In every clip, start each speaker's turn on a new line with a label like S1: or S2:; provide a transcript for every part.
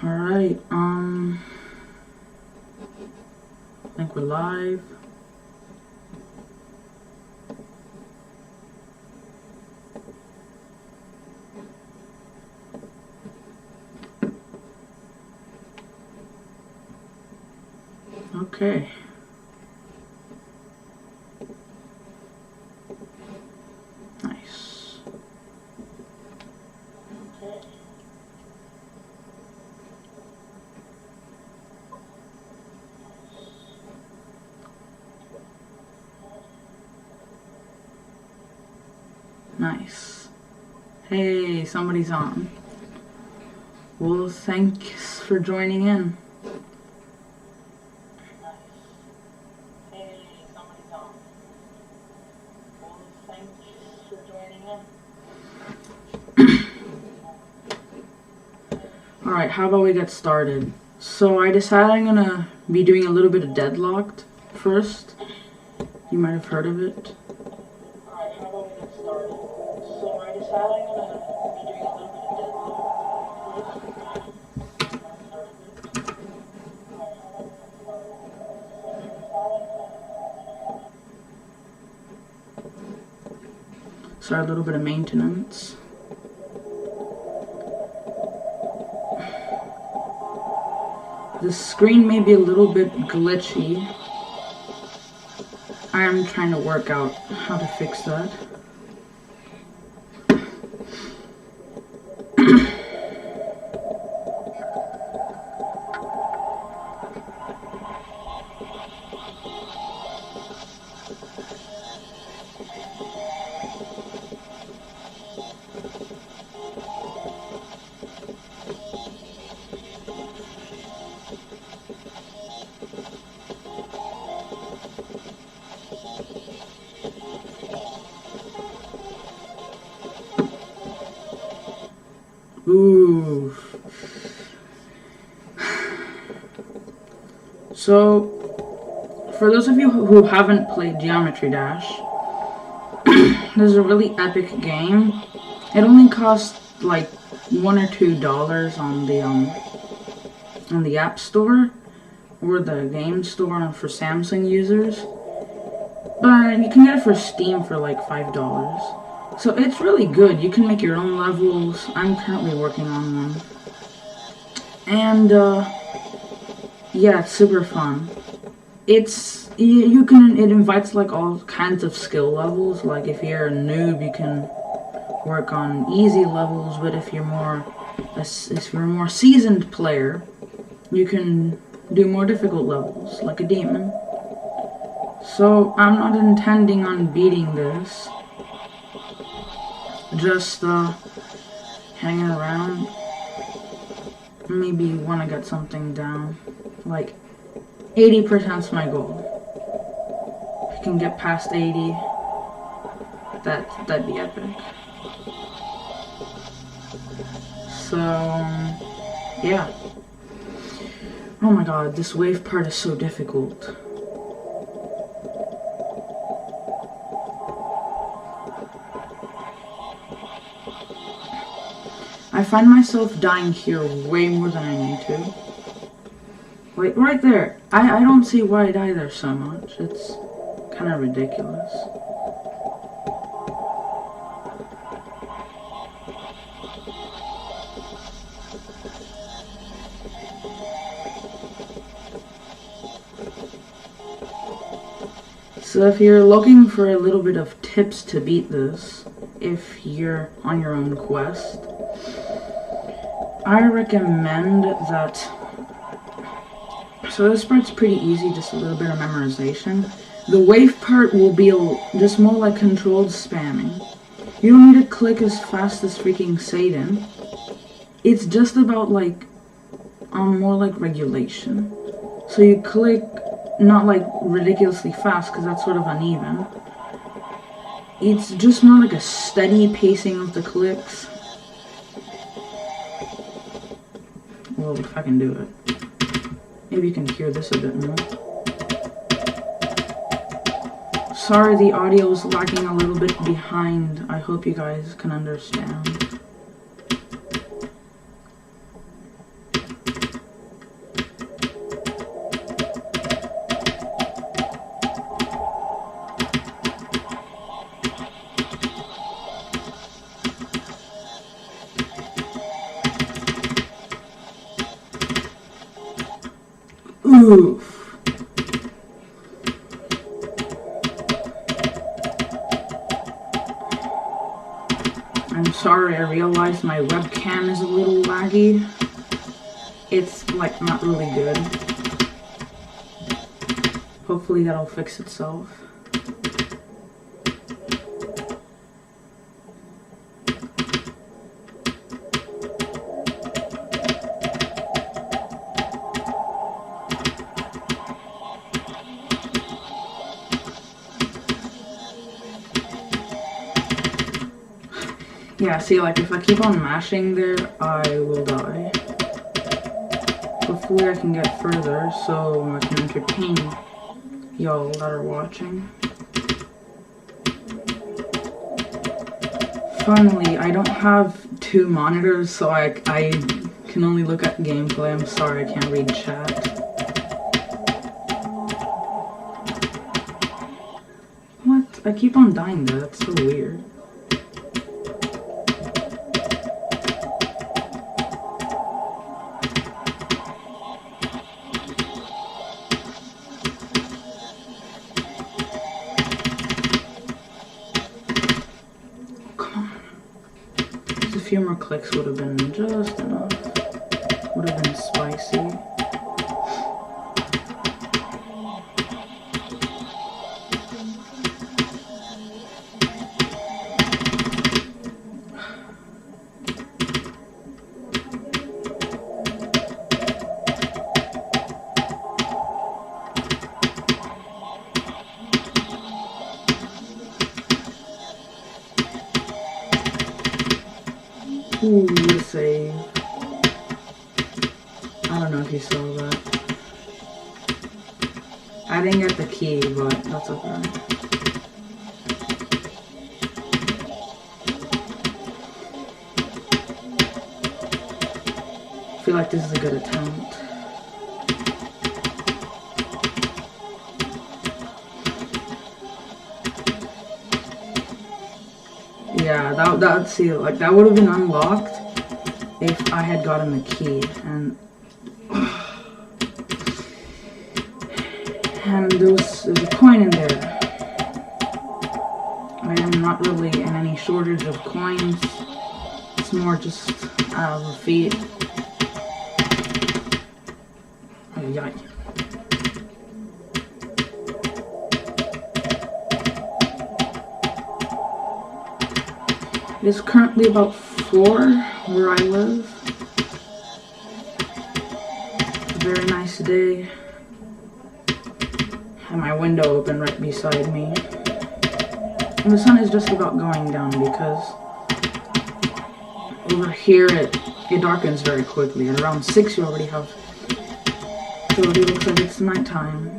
S1: Alright, I think we're live. Okay. Nice. Nice. Hey, somebody's on. Well, thanks for joining in. Alright, how about we get started? So I decided I'm gonna be doing a little bit of Deadlocked first. You might have heard of it. Alright, how about we get started? So I decided I'm gonna be doing a little bit of Deadlocked. Sorry, a little bit of maintenance. The screen may be a little bit glitchy. I am trying to work out how to fix that. Ooh. So, for those of you who haven't played Geometry Dash, this is a really epic game. It only costs like $1 or $2 on the App Store or the Game Store for Samsung users, but you can get it for Steam for like $5. So it's really good. You can make your own levels. I'm currently working on one. And, yeah, it's super fun. It invites like all kinds of skill levels. Like if you're a noob, you can work on easy levels, but if you're a more seasoned player, you can do more difficult levels, like a demon. So I'm not intending on beating this. Just hanging around. Maybe want to get something down. Like 80%'s my goal. If I can get past 80, that'd be epic. So yeah. Oh my god, this wave part is so difficult. I find myself dying here way more than I need to. Wait, right there. I don't see why I die there so much. It's kind of ridiculous. So if you're looking for a little bit of tips to beat this, if you're on your own quest, I recommend that. So this part's pretty easy, just a little bit of memorization. The wave part will be just more like controlled spamming. You don't need to click as fast as freaking Satan. It's just about like, more like regulation. So you click not like ridiculously fast, because that's sort of uneven. It's just more like a steady pacing of the clicks. Well, if I can do it. Maybe you can hear this a bit more. Sorry, the audio is lagging a little bit behind. I hope you guys can understand. Oof. I'm sorry, I realized my webcam is a little laggy. It's like not really good. Hopefully that'll fix itself. Yeah, see, like, if I keep on mashing there, I will die. Hopefully I can get further so I can entertain y'all that are watching. Finally, I don't have two monitors, so I can only look at gameplay. I'm sorry, I can't read chat. What? I keep on dying there, that's so weird. A few more clicks would have been just enough. Would have been spicy. Ooh, what a save. I don't know if you saw that. I didn't get the key, but that's okay. I feel like this is a good attempt. Yeah, that see, like, that would have been unlocked if I had gotten the key, and there's a coin in there. I am not really in any shortage of coins. It's more just out of the feet. Oh, yikes. It is currently about 4 where I live. A very nice day. And my window open right beside me. And the sun is just about going down because over here it darkens very quickly. At around 6 you already have, so it already looks like it's nighttime.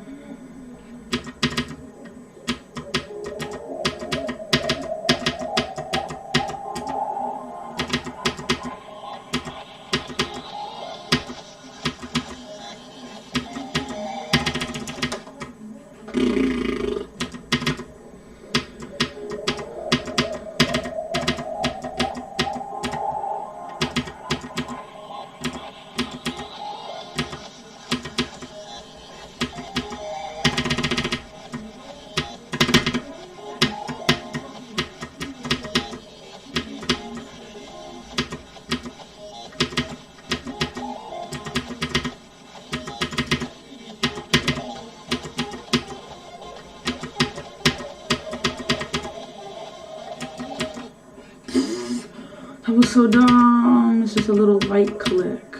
S1: That was so dumb. It's just a little light click.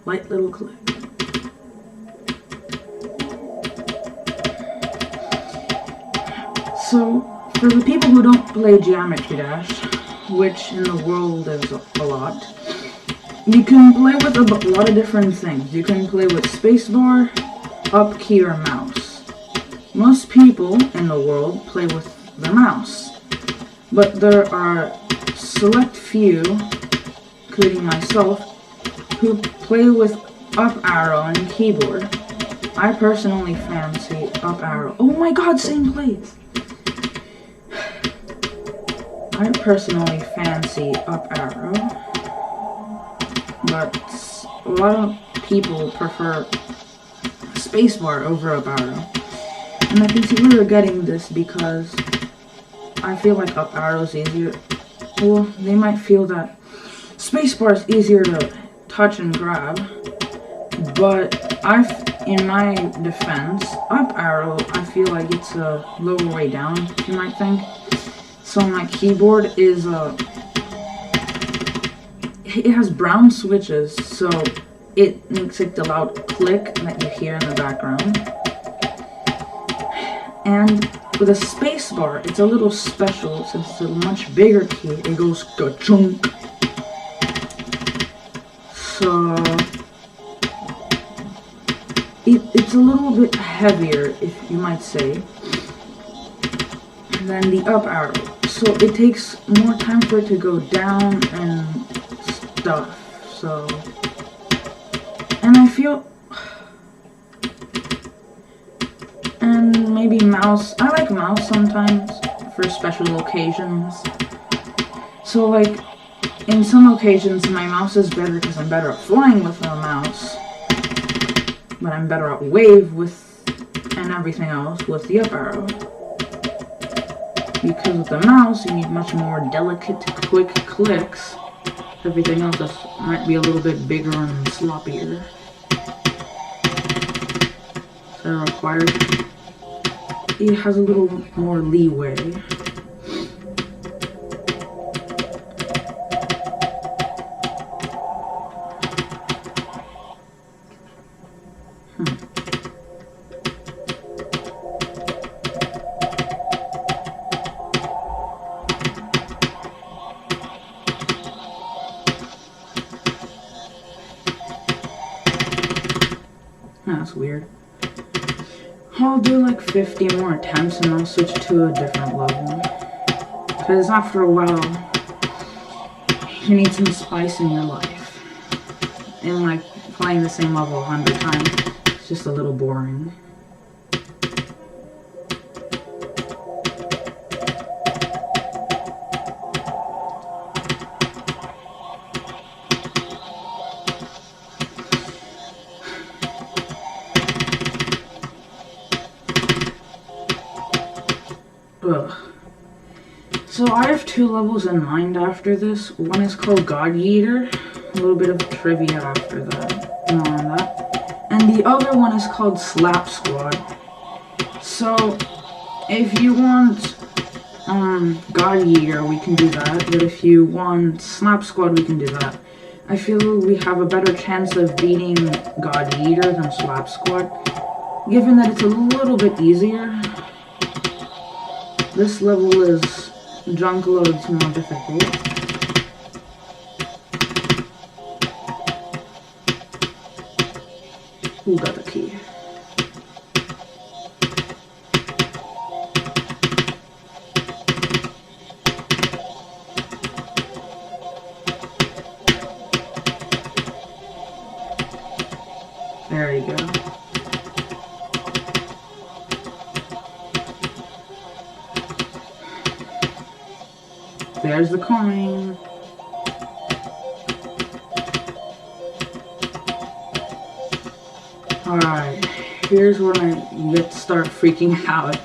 S1: Light little click. So, for the people who don't play Geometry Dash, which in the world is a lot, you can play with a lot of different things. You can play with spacebar, up key, or mouse. Most people in the world play with their mouse, but there are select few, including myself, who play with up arrow and keyboard. I personally fancy up arrow. Oh my god, same place! I personally fancy up arrow, but a lot of people prefer spacebar over up arrow. And I consider getting this because I feel like up arrow is easier. Well, they might feel that spacebar is easier to touch and grab, but in my defense, up arrow, I feel like it's a lower way down, you might think. So my keyboard is it has brown switches, so it makes it the loud click that you hear in the background. And with a spacebar, it's a little special since it's a much bigger key. It goes ka-chunk. So it's a little bit heavier, if you might say, than the up arrow. So it takes more time for it to go down and stuff. So, and I feel, and maybe mouse. I like mouse sometimes for special occasions. So like, in some occasions my mouse is better because I'm better at flying with a mouse, but I'm better at wave with and everything else with the up arrow. Because with the mouse you need much more delicate, quick clicks. Everything else might be a little bit bigger and sloppier. So it requires, it has a little more leeway. That's weird. I'll do like 50 more attempts and I'll switch to a different level. Because after a while, you need some spice in your life. And like playing the same level 100 times, it's just a little boring. Ugh. So I have 2 levels in mind after this. One is called God Eater. A little bit of trivia after that. More on that. And the other one is called Slap Squad. So if you want God Eater, we can do that. But if you want Slap Squad, we can do that. I feel we have a better chance of beating God Eater than Slap Squad, given that it's a little bit easier. This level is junk loads more difficult. Who got the key? There you go. There's the coin. Alright, here's when I get to start freaking out.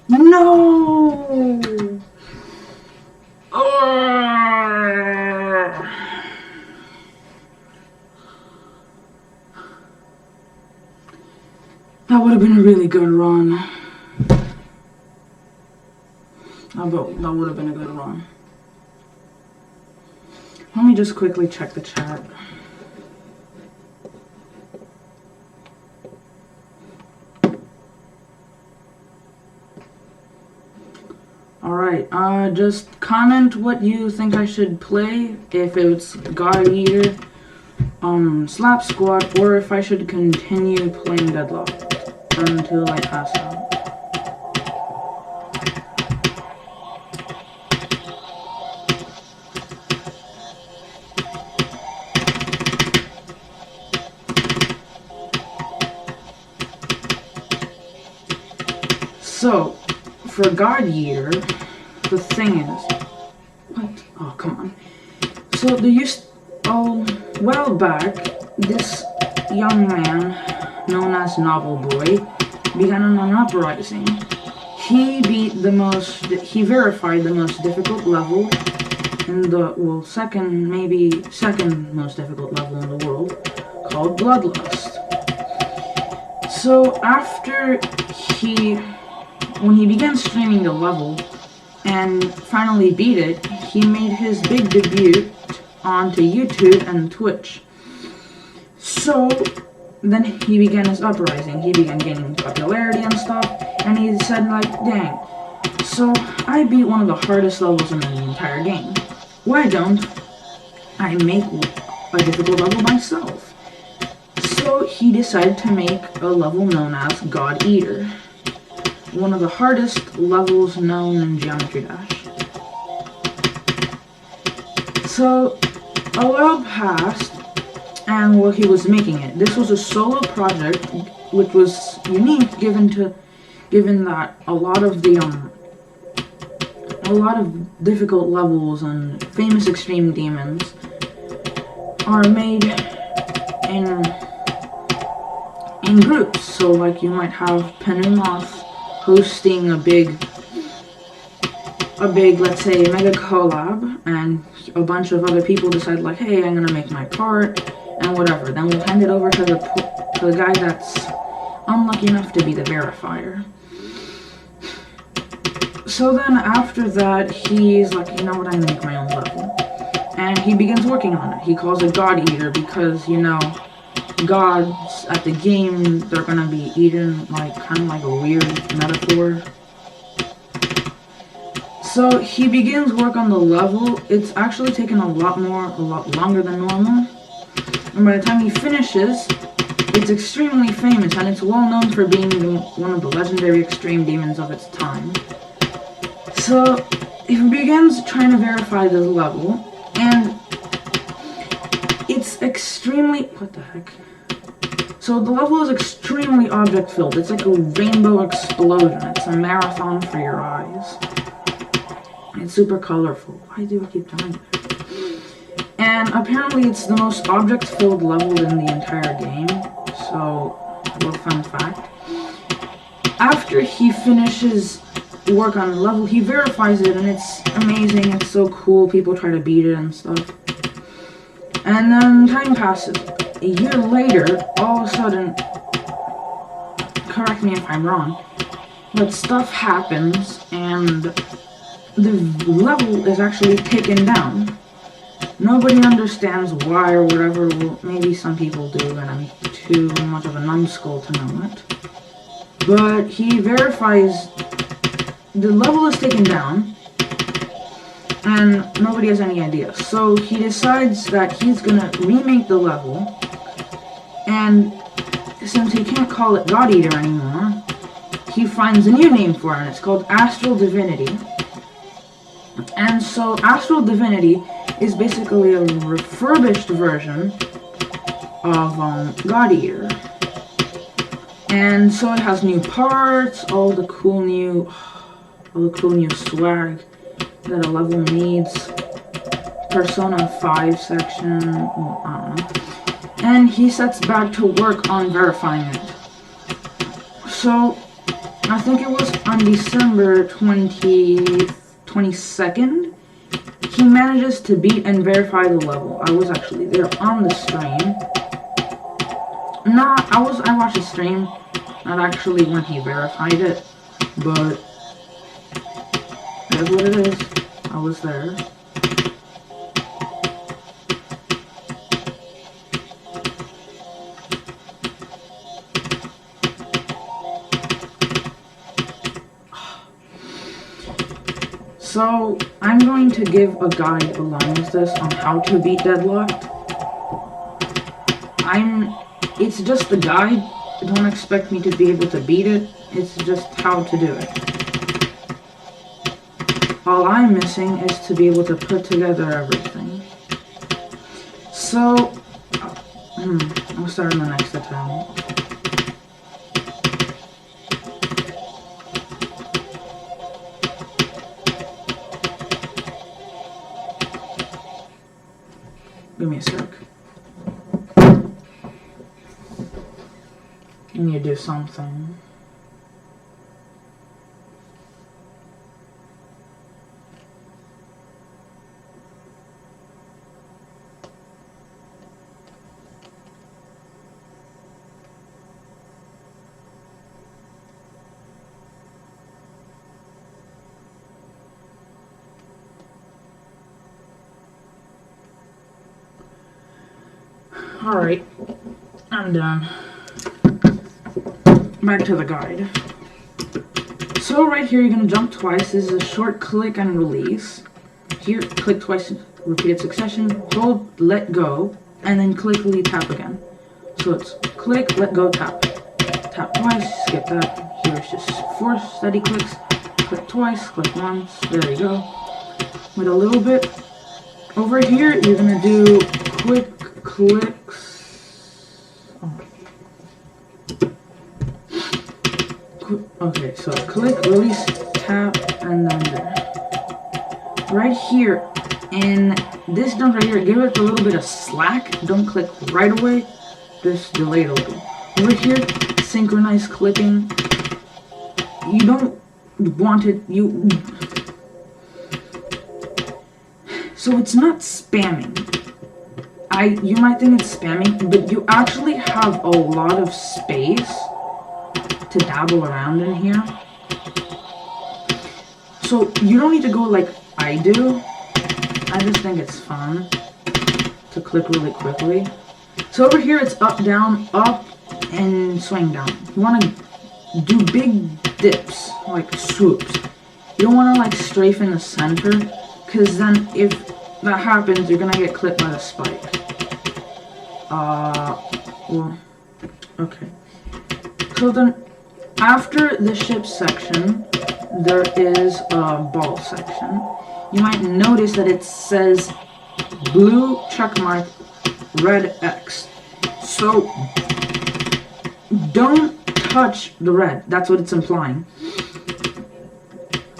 S1: No! That would have been a really good run. That would have been a good run. Let me just quickly check the chat. Alright, just comment what you think I should play. If it's God Eater, Slap Squad, or if I should continue playing Deadlock until I pass out. So, for God Eater, the thing is... What? Oh, come on. So a while back, this young man, known as Novel Boy, began an uprising. He verified the most difficult level in the, second most difficult level in the world, called Bloodlust. So when he began streaming the level and finally beat it, he made his big debut onto YouTube and Twitch. So then he began his uprising. He began gaining popularity and stuff, and he said like, dang, so I beat one of the hardest levels in the entire game. Why don't I make a difficult level myself? So he decided to make a level known as God Eater, one of the hardest levels known in Geometry Dash. So a while passed, and while he was making it, this was a solo project, which was unique given that a lot of difficult levels and famous extreme demons are made in groups. So like you might have Penumoth hosting a big, let's say, mega collab, and a bunch of other people decide like, hey, I'm gonna make my part and whatever. Then we'll hand it over to the guy that's unlucky enough to be the verifier. So then after that, he's like, you know what, I'm gonna make my own level. And he begins working on it. He calls it God Eater because, you know, gods at the game, they're gonna be eaten, like, kind of like a weird metaphor. So he begins work on the level. It's actually taken a lot longer than normal. And by the time he finishes, it's extremely famous, and it's well known for being one of the legendary extreme demons of its time. So he begins trying to verify this level, and it's extremely... what the heck? So the level is extremely object-filled. It's like a rainbow explosion. It's a marathon for your eyes. It's super colorful. Why do I keep dying? And apparently it's the most object-filled level in the entire game. So, a little fun fact. After he finishes work on the level, he verifies it, and it's amazing. It's so cool. People try to beat it and stuff. And then time passes. A year later, all of a sudden, correct me if I'm wrong, but stuff happens, and the level is actually taken down. Nobody understands why or whatever. Well, maybe some people do, and I'm too much of a numbskull to know it. But he verifies the level is taken down, and nobody has any idea. So he decides that he's gonna remake the level, and since he can't call it God Eater anymore, he finds a new name for it, and it's called Astral Divinity. And so Astral Divinity is basically a refurbished version of God Eater. And so it has new parts, all the cool new swag that a level needs. Persona 5 section, well, I don't know. And he sets back to work on verifying it. So I think it was on December 22nd, he manages to beat and verify the level. I was actually there on the stream. I watched the stream, not actually when he verified it, but that's what it is. I was there. So, I'm going to give a guide along with this on how to beat Deadlocked. It's just a guide. Don't expect me to be able to beat it. It's just how to do it. All I'm missing is to be able to put together everything. So, I'll start on the next attempt. Give me a sec. And you do something. Alright, I'm done. Back to the guide. So right here, you're going to jump twice. This is a short click and release. Here, click twice, repeated succession, hold, let go, and then click, lead, tap again. So it's click, let go, tap. Tap twice, skip that. Here it's just 4 steady clicks. Click twice, click once, there you go. With a little bit. Over here, you're going to do quick clicks. Okay, so click, release, tap, and then there. Right here, in this jump right here, give it a little bit of slack. Don't click right away. Just delay it a little. Over here, synchronize clicking. You don't want it, so it's not spamming. You might think it's spamming, but you actually have a lot of space to dabble around in here. So you don't need to go like I do. I just think it's fun to click really quickly. So over here it's up, down, up, and swing down. You want to do big dips, like swoops. You don't want to like strafe in the center, because then if that happens, you're gonna get clipped by the spike. Well, okay. So then, after the ship section, there is a ball section. You might notice that it says blue checkmark, red X. So, don't touch the red. That's what it's implying.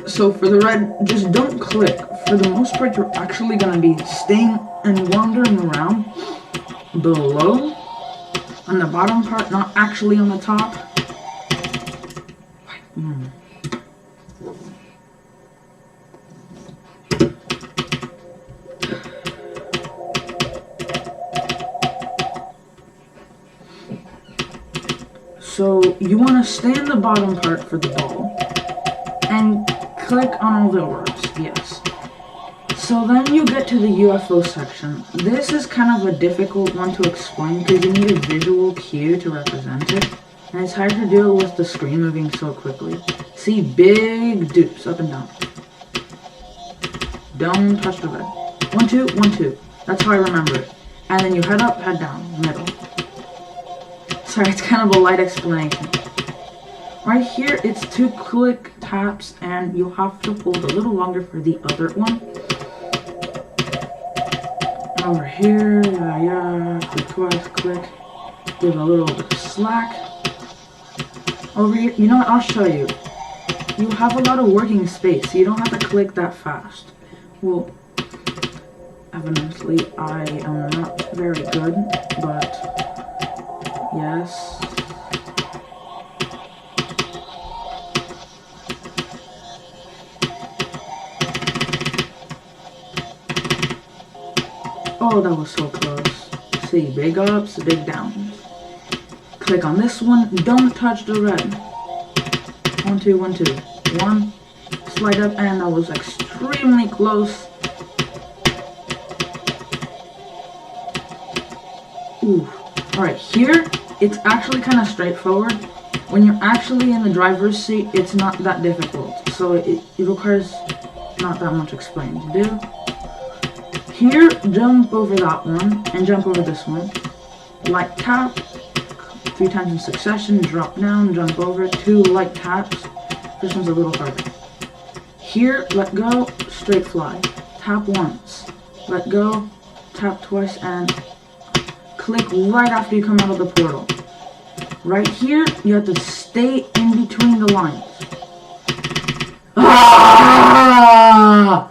S1: So for the red, just don't click. For the most part, you're actually going to be staying and wandering around below on the bottom part, not actually on the top. So you want to stay in the bottom part for the ball and click on all the words, yes. So then you get to the UFO section. This is kind of a difficult one to explain because you need a visual cue to represent it. And it's hard to deal with the screen moving so quickly. See big dupes up and down. Don't touch the red. 1, 2, 1, 2. That's how I remember it. And then you head up, head down, middle. Sorry, it's kind of a light explanation. Right here, it's 2 click taps, and you'll have to hold a little longer for the other one. Over here, click twice, click. Give a little bit of slack. Over here, you know what, I'll show you. You have a lot of working space, so you don't have to click that fast. Well, evidently, I am not very good, but yes. Oh, that was so close. See, big ups, big downs. Click on this one. Don't touch the red. 1, 2, 1, 2. 1. Slide up, and that was extremely close. Ooh. Alright, here, it's actually kind of straightforward. When you're actually in the driver's seat, it's not that difficult. So it requires not that much explaining to do. Here, jump over that one, and jump over this one. Light tap, 3 times in succession, drop down, jump over, 2 light taps. This one's a little harder. Here, let go, straight fly. Tap once, let go, tap twice, and click right after you come out of the portal. Right here, you have to stay in between the lines. Ah!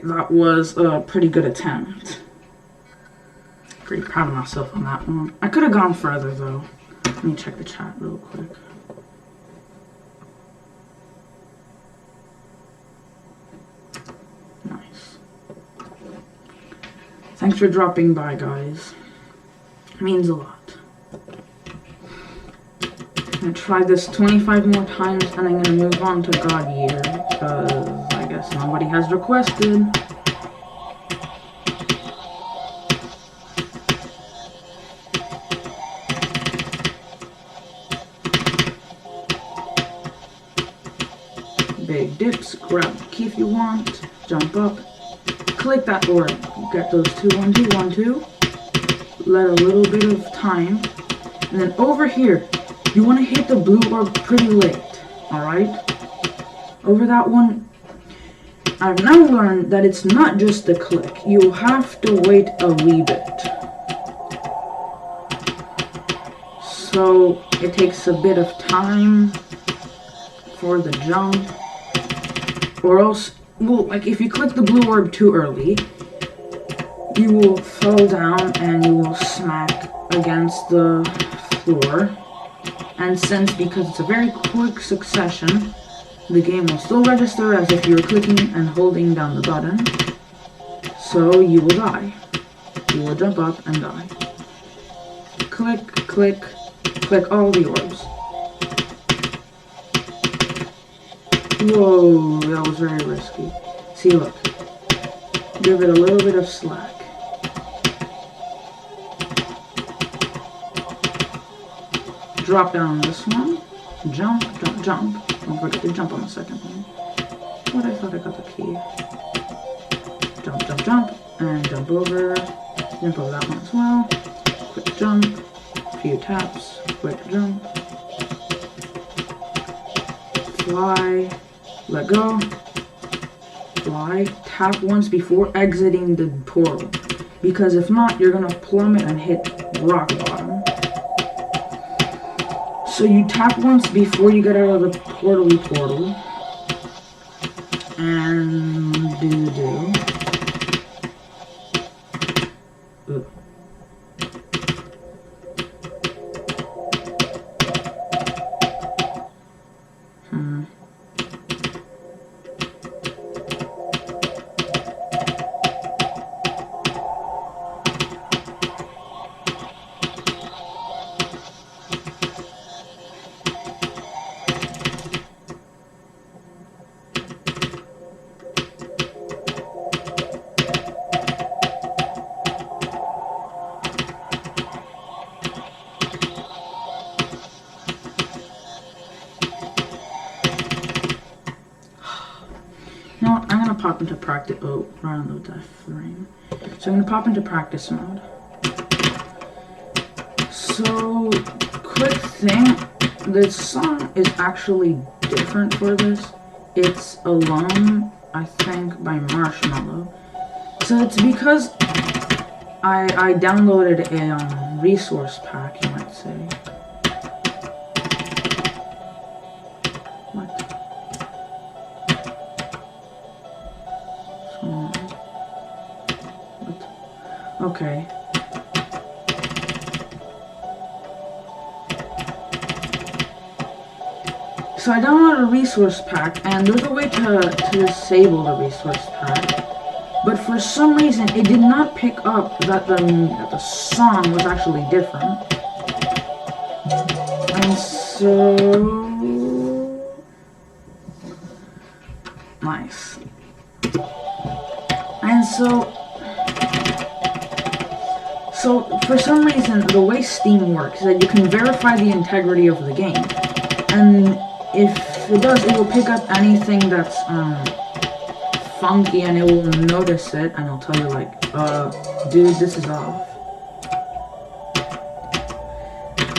S1: that was a pretty good attempt. Pretty proud of myself on that one. I could have gone further though. Let me check the chat real quick. Nice. Thanks for dropping by, guys. It means a lot. I'm gonna try this 25 more times and I'm gonna move on to God Year because I guess nobody has requested. Big dips, grab the key if you want, jump up, click that orb, get those 2, 1, 2, 1, 2, let a little bit of time, and then over here, you want to hit the blue orb pretty late, alright? Over that one, I've now learned that it's not just a click, you have to wait a wee bit. So, it takes a bit of time for the jump. Or else, well, like if you click the blue orb too early, you will fall down and you will smack against the floor. And because it's a very quick succession, the game will still register as if you were clicking and holding down the button. So you will die. You will jump up and die. Click, click, click all the orbs. Whoa, that was very risky. See, look. Give it a little bit of slack. Drop down on this one. Jump, jump, jump. Don't forget to jump on the second one. What, I thought I got the key. Jump, jump, jump. And jump over. Jump over that one as well. Quick jump. Few taps. Quick jump. Fly. Let go. Fly. Tap once before exiting the portal. Because if not, you're gonna plummet and hit rock bottom. So you tap once before you get out of the portal. And do. Ugh. No, I'm gonna pop into practice. Oh, right on the death frame. So I'm gonna pop into practice mode. So, quick thing, this song is actually different for this. It's Alone, I think, by Marshmello. So it's because I downloaded a resource pack, you might say. What? Okay. So I downloaded a resource pack, and there's a way to disable the resource pack. But for some reason, it did not pick up that the song was actually different. And so... Nice. And so for some reason, the way Steam works is that you can verify the integrity of the game. And if it does, it will pick up anything that's funky, and it will notice it, and it'll tell you like, dude, this is off.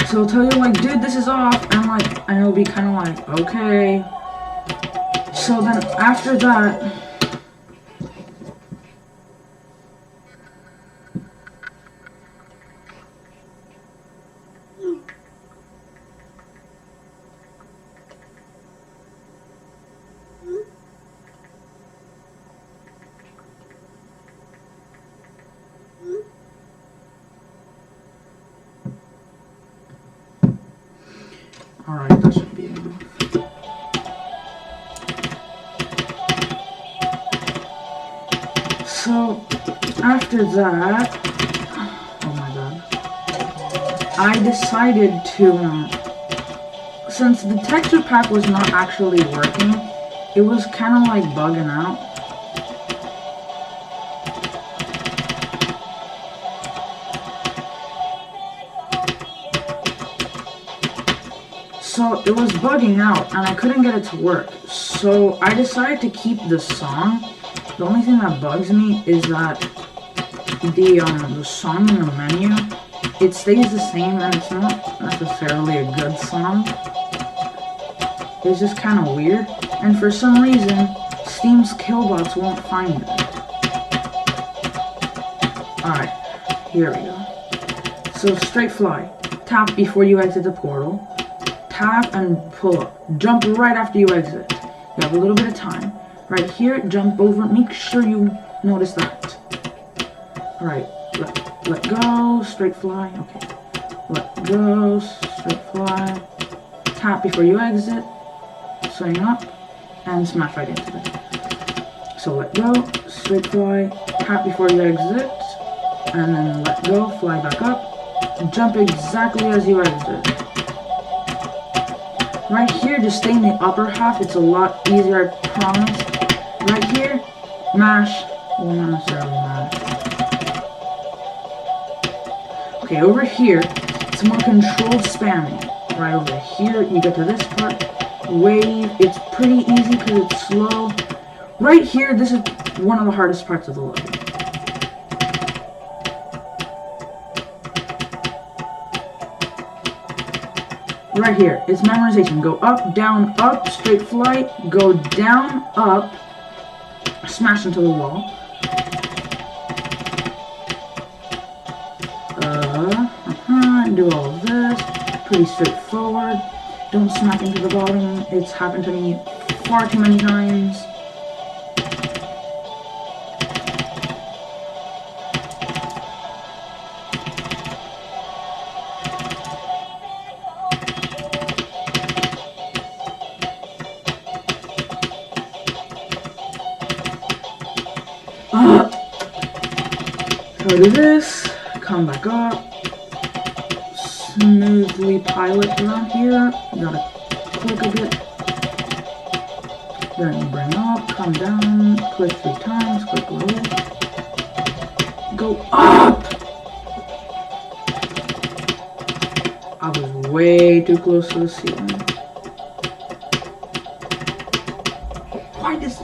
S1: So it'll tell you like, dude, this is off, and it'll be kind of like, okay. So then after that, Alright, that should be enough. So, after that, oh my god, I decided to, since the texture pack was not actually working, it was kind of like bugging out. So it was bugging out and I couldn't get it to work. So I decided to keep the song. The only thing that bugs me is that the song in the menu, it stays the same and it's not necessarily a good song. It's just kind of weird. And for some reason, Steam's killbots won't find it. Alright, here we go. So straight fly. Tap before you exit the portal. Tap and pull up. Jump right after you exit. You have a little bit of time. Right here, jump over. Make sure you notice that. Alright, let go. Straight fly. Okay. Let go. Straight fly. Tap before you exit. Swing up. And smash right into it. So let go. Straight fly. Tap before you exit. And then let go. Fly back up. Jump exactly as you exit. Right here, just stay in the upper half. It's a lot easier, I promise. Right here, mash. Well, not necessarily mash. Okay, over here, it's more controlled spamming. Right over here, you get to this part. Wave. It's pretty easy because it's slow. Right here, this is one of the hardest parts of the level. Right here, it's memorization. Go up, down, up, straight flight. Go down, up, smash into the wall. Do all of this. Pretty straightforward. Don't smack into the bottom. It's happened to me far too many times. So do this, come back up, smoothly pilot around here, you gotta click a bit, then bring up, come down, click 3 times, click away, go up! I was way too close to the ceiling. Why does...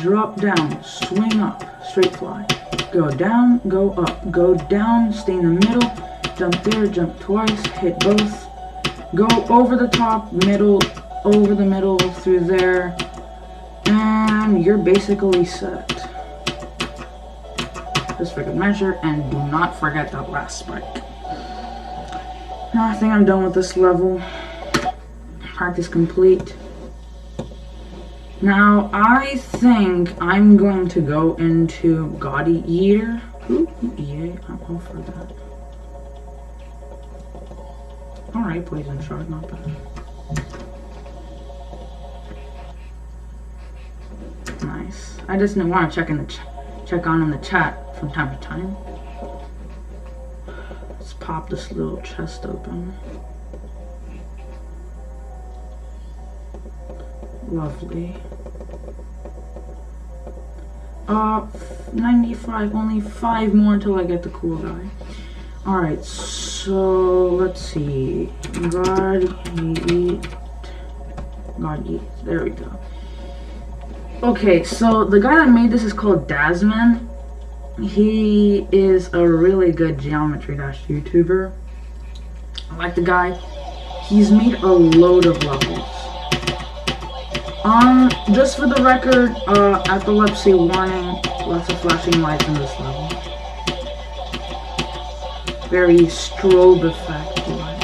S1: Drop down, swing up, straight fly. Go down, go up, go down, stay in the middle, jump there, jump twice, hit both. Go over the top, middle, over the middle, through there, and you're basically set. Just for good measure, and do not forget that last spike. Now I think I'm done with this level. Practice complete. Now, I think I'm going to go into Gaudy Eater. Ooh, yeah, I'm all for that. Alright, Poison Shard, not bad. Nice. I just want to check on in the chat from time to time. Let's pop this little chest open. Lovely. 95, only 5 more until I get the cool guy. Alright, so let's see. God eat. There we go. Okay, so the guy that made this is called Dasman. He is a really good Geometry Dash YouTuber. I like the guy. He's made a load of levels. Just for the record, epilepsy warning, lots of flashing lights in this level. Very strobe effect, like.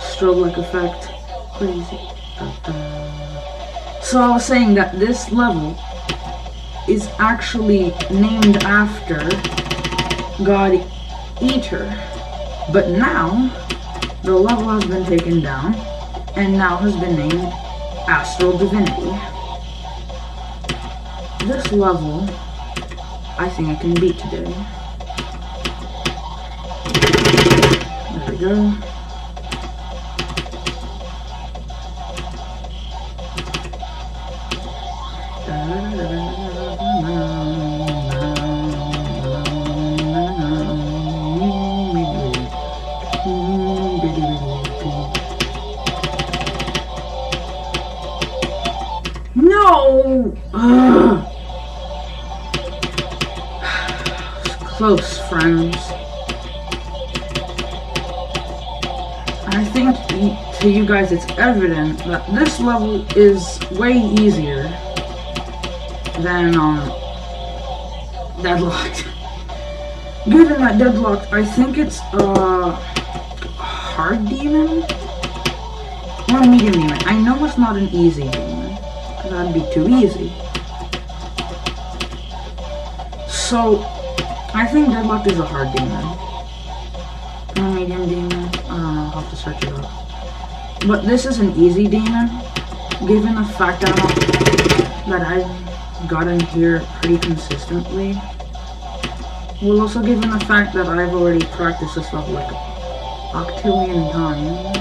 S1: Strobe-like effect. Crazy. So I was saying that this level is actually named after God Eater. But now, the level has been taken down, and now has been named Astral Divinity. This level, I think I can beat today. There we go. No! Close, friends. I think to you guys it's evident that this level is way easier than Deadlocked. Given that Deadlocked, I think it's hard demon or a medium demon. I know it's not an easy demon, because that'd be too easy. So I think Deadlocked is a hard demon. Or a medium demon. I don't know, I'll have to search it up. But this is an easy demon, given the fact that I've gotten here pretty consistently. Well, also given the fact that I've already practiced this level like a octillion times.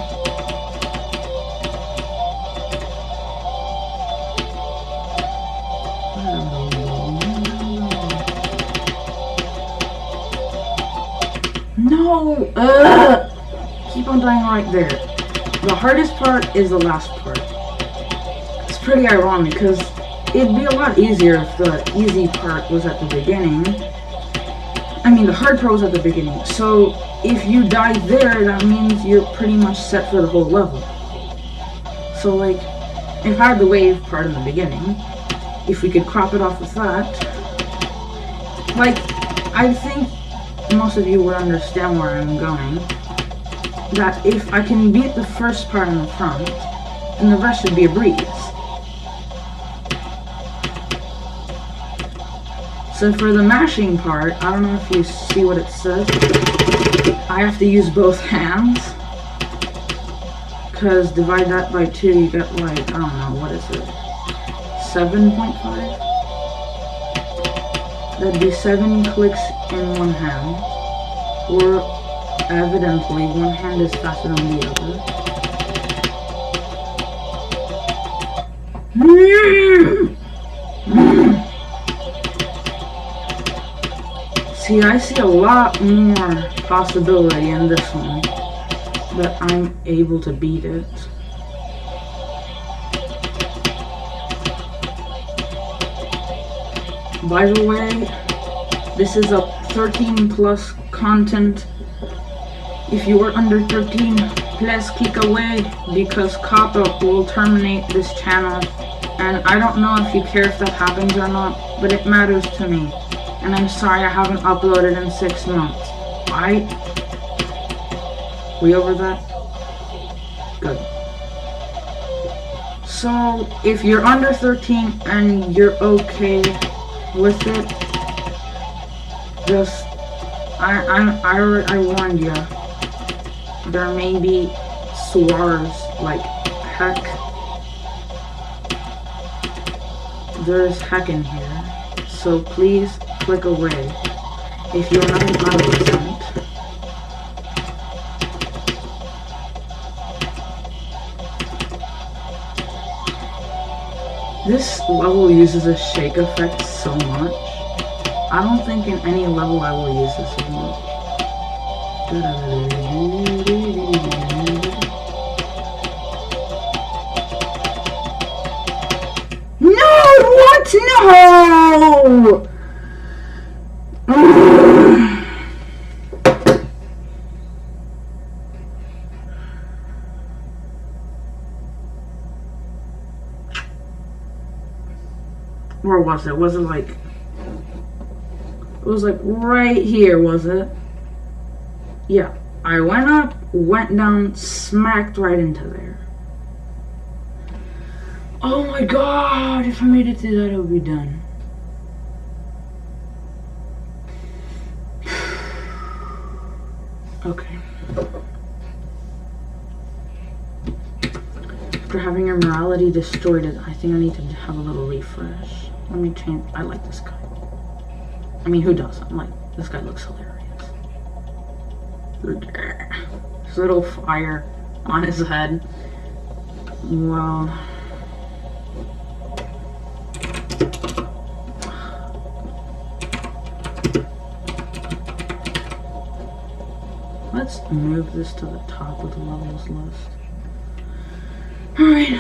S1: No! Keep on dying right there. The hardest part is the last part. It's pretty ironic, because it'd be a lot easier if the easy part was at the beginning. I mean, the hard part was at the beginning. So, if you die there, that means you're pretty much set for the whole level. So, like, if I had the wave part in the beginning, if we could crop it off with that, like, I think most of you would understand where I'm going. That if I can beat the first part in the front, then the rest should be a breeze. So for the mashing part, I don't know if you see what it says. I have to use both hands. Because divide that by 2, you get like, I don't know, what is it? 7.5? That'd be 7 clicks in one hand. Or evidently, one hand is faster than the other. See, I see a lot more possibility in this one, that I'm able to beat it. By the way, this is a 13 plus content. If you are under 13, please click away, because COPPA will terminate this channel. And I don't know if you care if that happens or not, but it matters to me. And I'm sorry I haven't uploaded in 6 months. We over that? Good. So, if you're under 13 and you're okay with it, just, I warned you. There may be swears like heck. There's heck in here. So please click away if you're not an adolescent. This level uses a shake effect so much. I don't think in any level I will use this so much. No! What? No! Where was it? Was it like... It was like right here, was it? Yeah. I went up, went down, smacked right into there. Oh my god! If I made it through that, I would be done. Okay. After having your morality destroyed, I think I need to have a little refresh. Let me change. I like this guy. I mean, who doesn't? Like, this guy looks hilarious. His little fire on his head. Well. Let's move this to the top of the levels list. Alright.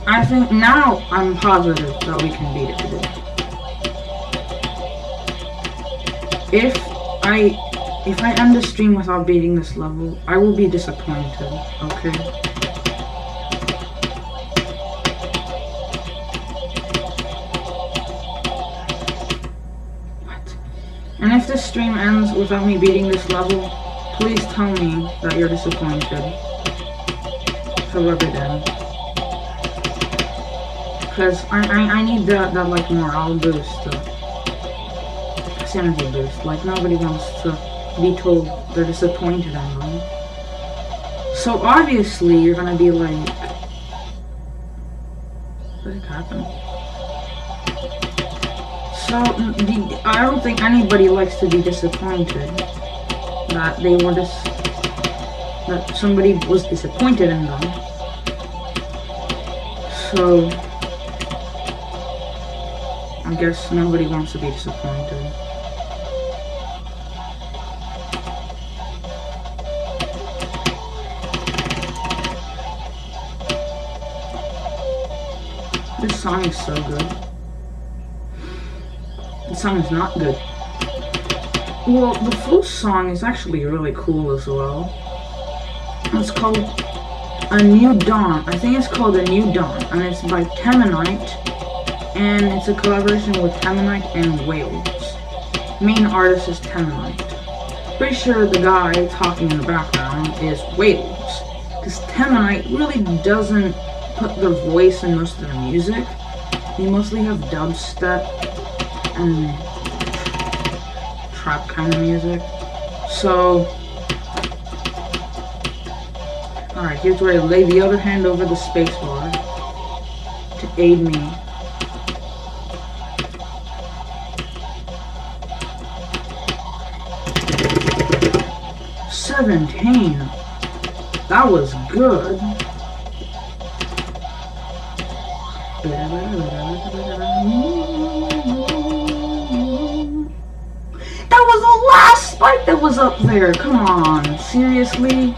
S1: I think now I'm positive that we can beat it today. If I end the stream without beating this level, I will be disappointed, okay? What? And if this stream ends without me beating this level, please tell me that you're disappointed. To rub it in. Because I need that like morale boost, sanity boost. Like, nobody wants to be told they're disappointed in them. So obviously you're gonna be like, what happened? So I don't think anybody likes to be disappointed that they were that somebody was disappointed in them. So I guess nobody wants to be disappointed. This song is so good. This song is not good. Well, the full song is actually really cool as well. It's called A New Dawn. I think it's called A New Dawn, and it's by Temanite, and it's a collaboration with Temanite and Wales. Main artist is Temanite. Pretty sure the guy talking in the background is Wales, because Temanite really doesn't put their voice in most of their music. They mostly have dubstep and trap kind of music. So, alright, here's where I lay the other hand over the spacebar to aid me. $17. That was good. That was the last spike that was up there. Come on, seriously?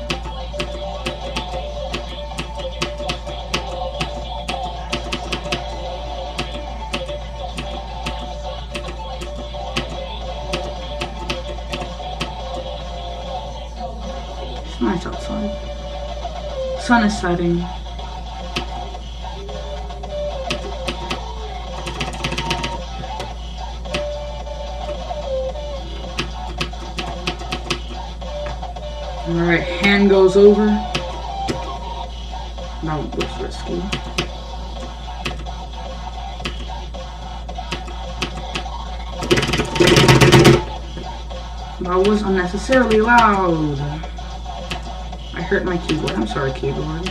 S1: It's nice outside. Sun is setting. Alright, hand goes over. That was risky. That was unnecessarily loud. I hurt my keyboard. I'm sorry, keyboard.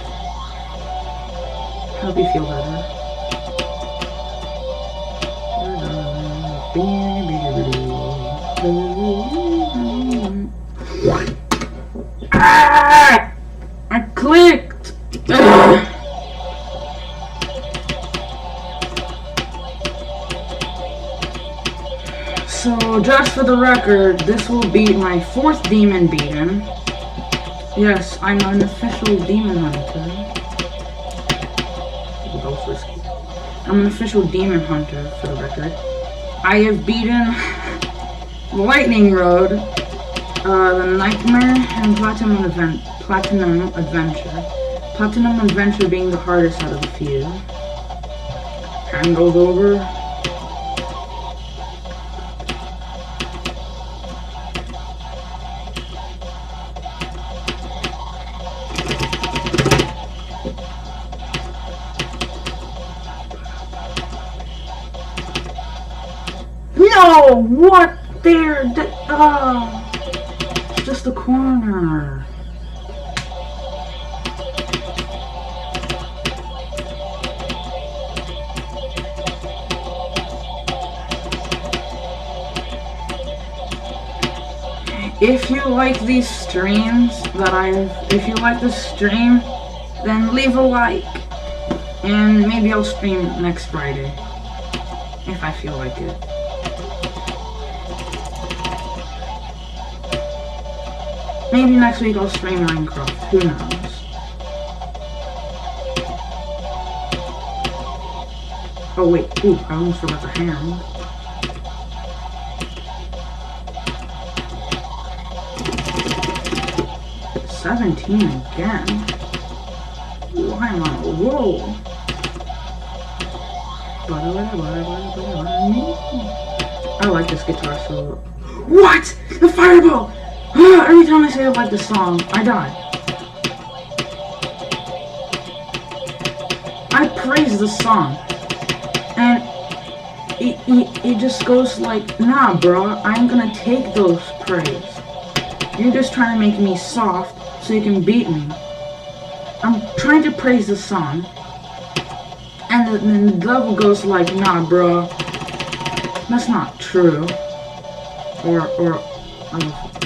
S1: Hope you feel better. Ah! I clicked! Ugh. So, just for the record, this will be my 4th demon beaten. Yes, I'm an official demon hunter. That was risky. I'm an official demon hunter, for the record. I have beaten Lightning Road, the Nightmare, and Platinum Adventure. Platinum Adventure being the hardest out of the few. hand goes over. No! What? There! It's just a corner. If you like these streams if you like this stream, then leave a like, and maybe I'll stream next Friday, if I feel like it. Maybe next week I'll stream Minecraft, who knows. Oh wait, ooh, I almost forgot the hand. $17 again. Why am I on a roll? I like this guitar solo. What? The fireball! Every time I say I like the song, I die. I praise the song. And it just goes like, nah bro, I ain't gonna take those praise. You're just trying to make me soft so you can beat me. I'm trying to praise the song, and then the level goes like, nah bro, that's not true.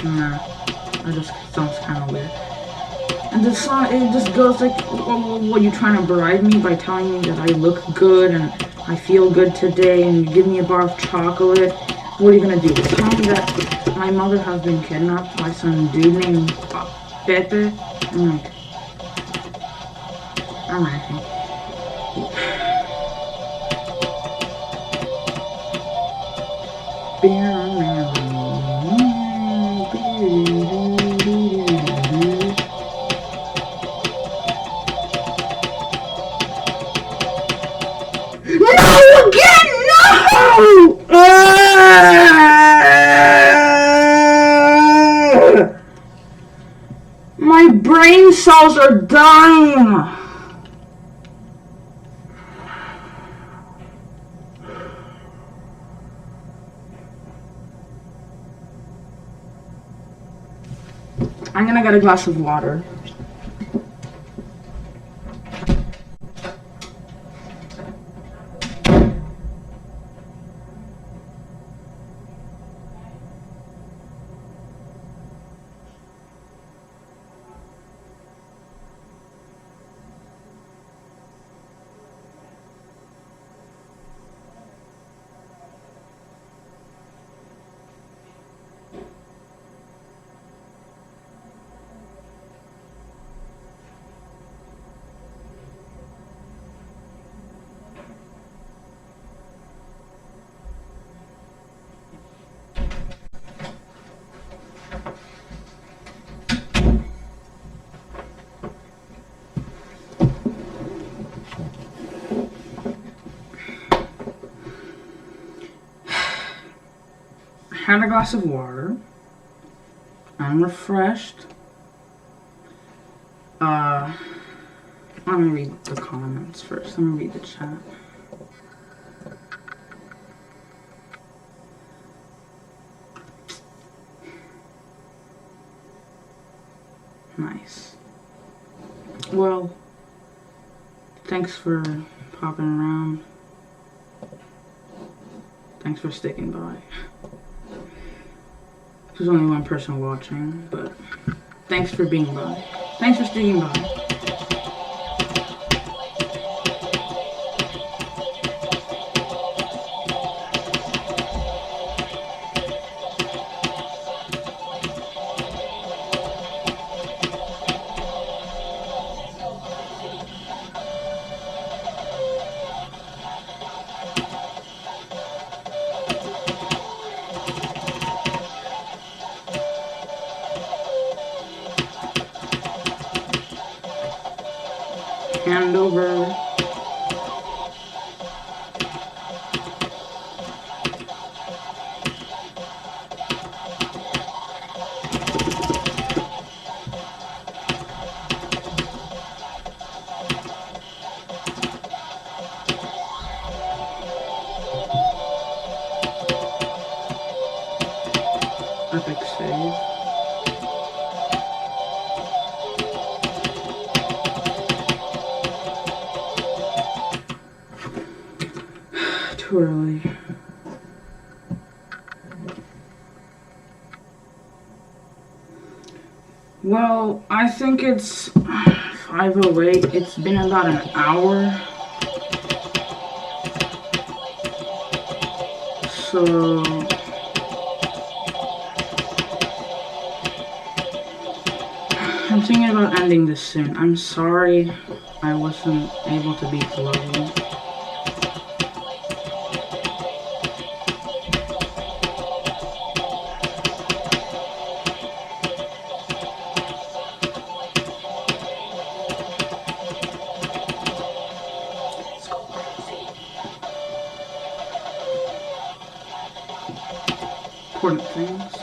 S1: Nah, that just sounds kind of weird. And the song, it just goes like, what, you trying to bribe me by telling me that I look good and I feel good today, and you give me a bar of chocolate? What are you gonna do? Tell me that my mother has been kidnapped by some dude named Pepe? I'm like, alright. No! Again! No! My brain cells are dying! I'm gonna get a glass of water. Had a glass of water. I'm refreshed. Let me read the comments first. Let me read the chat. Nice. Well, thanks for popping around. Thanks for sticking by. There's only one person watching, but thanks for being by. Thanks for sticking by. Hand over. epic save. Too early. Well, I think it's 5:08. It's been about an hour. So I'm thinking about ending this soon. I'm sorry I wasn't able to beat the level. Important things.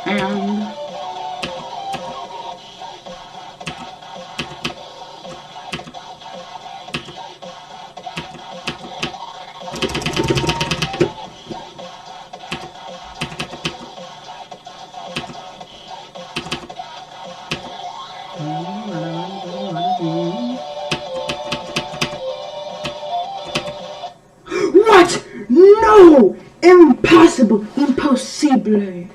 S1: And what? No! Impossible! Impossible!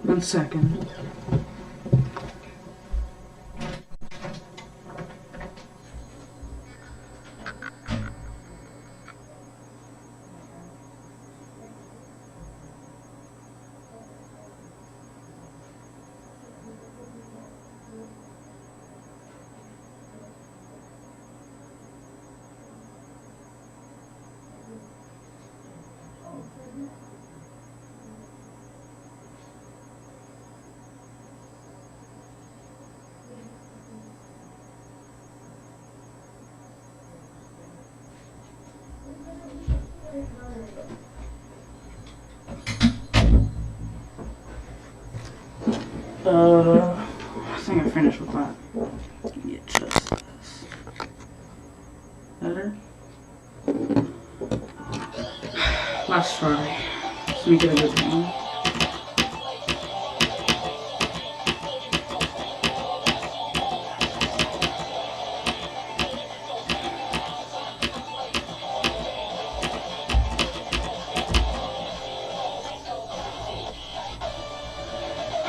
S1: One second. I think I finished with that. Yeah, just this. Better? Last try. Let's make it a good one.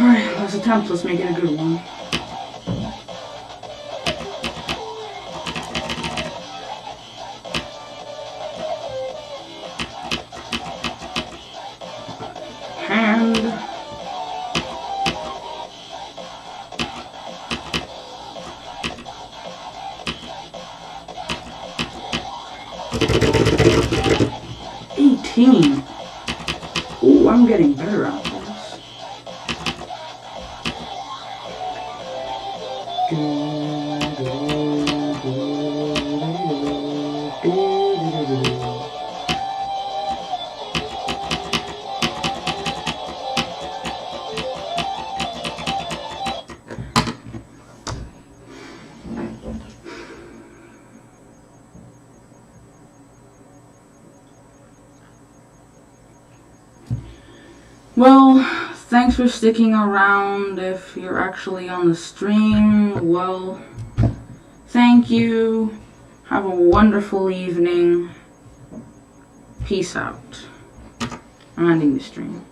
S1: Alright, last attempt. Let's make it a good one. Hand. Ooh, I'm getting better at this. Well, thanks for sticking around. If you're actually on the stream, well, thank you. Have a wonderful evening. Peace out. I'm ending the stream.